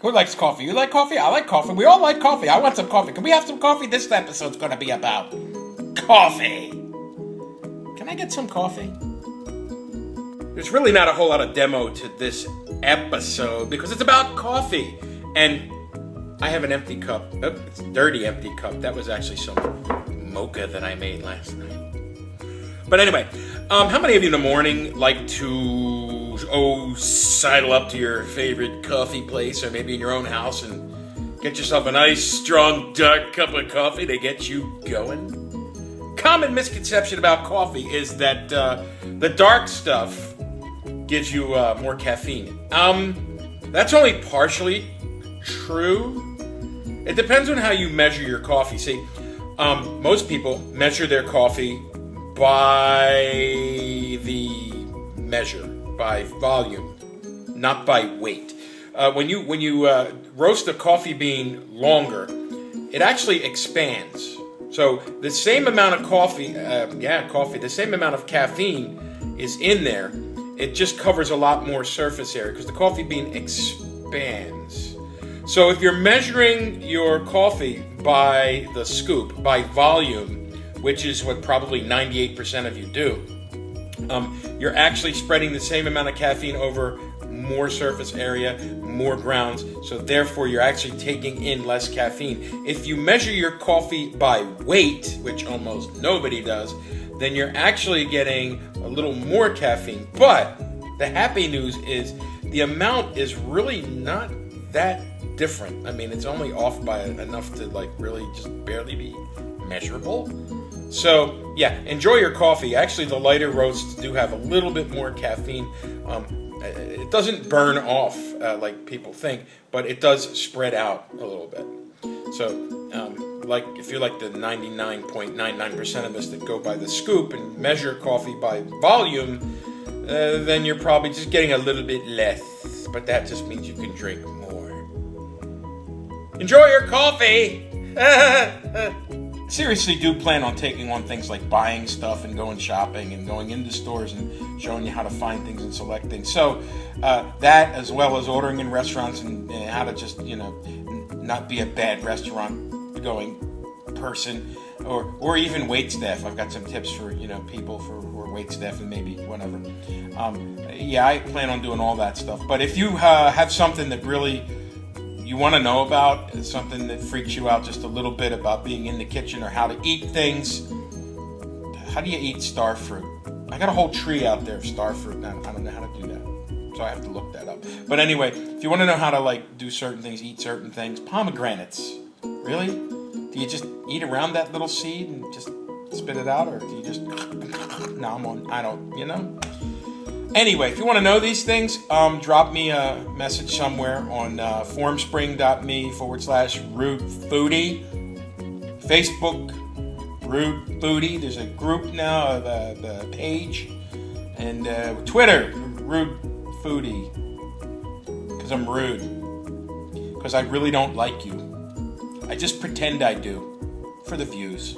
Who likes coffee? You like coffee? I like coffee. We all like coffee. I want some coffee. Can we have some coffee? This episode's going to be about coffee. Can I get some coffee? There's really not a whole lot of demo to this episode because it's about coffee. And I have an empty cup. Oh, it's a dirty empty cup. That was actually some mocha that I made last night. But anyway, how many of you in the morning like to sidle up to your favorite coffee place or maybe in your own house and get yourself a nice, strong, dark cup of coffee to get you going? Common misconception about coffee is that the dark stuff gives you more caffeine. That's only partially true. It depends on how you measure your coffee. See, most people measure their coffee by the measure, by volume, not by weight. When you roast a coffee bean longer, it actually expands. So the same amount of the same amount of caffeine is in there. It just covers a lot more surface area because the coffee bean expands. So if you're measuring your coffee by the scoop, by volume, which is what probably 98% of you do, you're actually spreading the same amount of caffeine over more surface area, more grounds, so therefore you're actually taking in less caffeine. If you measure your coffee by weight, which almost nobody does, then you're actually getting a little more caffeine. But the happy news is the amount is really not that different. I mean, it's only off by enough to really just barely be measurable. So yeah, enjoy your coffee. Actually, the lighter roasts do have a little bit more caffeine. It doesn't burn off like people think, but it does spread out a little bit. So if you're like the 99.99% of us that go by the scoop and measure coffee by volume, then you're probably just getting a little bit less. But that just means you can drink more. Enjoy your coffee! Seriously do plan on taking on things like buying stuff and going shopping and going into stores and showing you how to find things and select things. So that, as well as ordering in restaurants and how to just, not be a bad restaurant going person or even wait staff. I've got some tips for, people who are wait staff and maybe whatever. I plan on doing all that stuff. But if you have something that really you want to know about, something that freaks you out just a little bit about being in the kitchen or how to eat things. How do you eat star fruit? I got a whole tree out there of star fruit. I don't know how to do that, so I have to look that up. But anyway, if you want to know how to do certain things, eat certain things, pomegranates. Really? Do you just eat around that little seed and just spit it out, or do you just? I don't. Anyway, if you want to know these things, drop me a message somewhere on formspring.me/Rude Foodie. Facebook, Rude Foodie. There's a group now, the page. And Twitter, Rude Foodie. Because I'm rude. Because I really don't like you. I just pretend I do. For the views.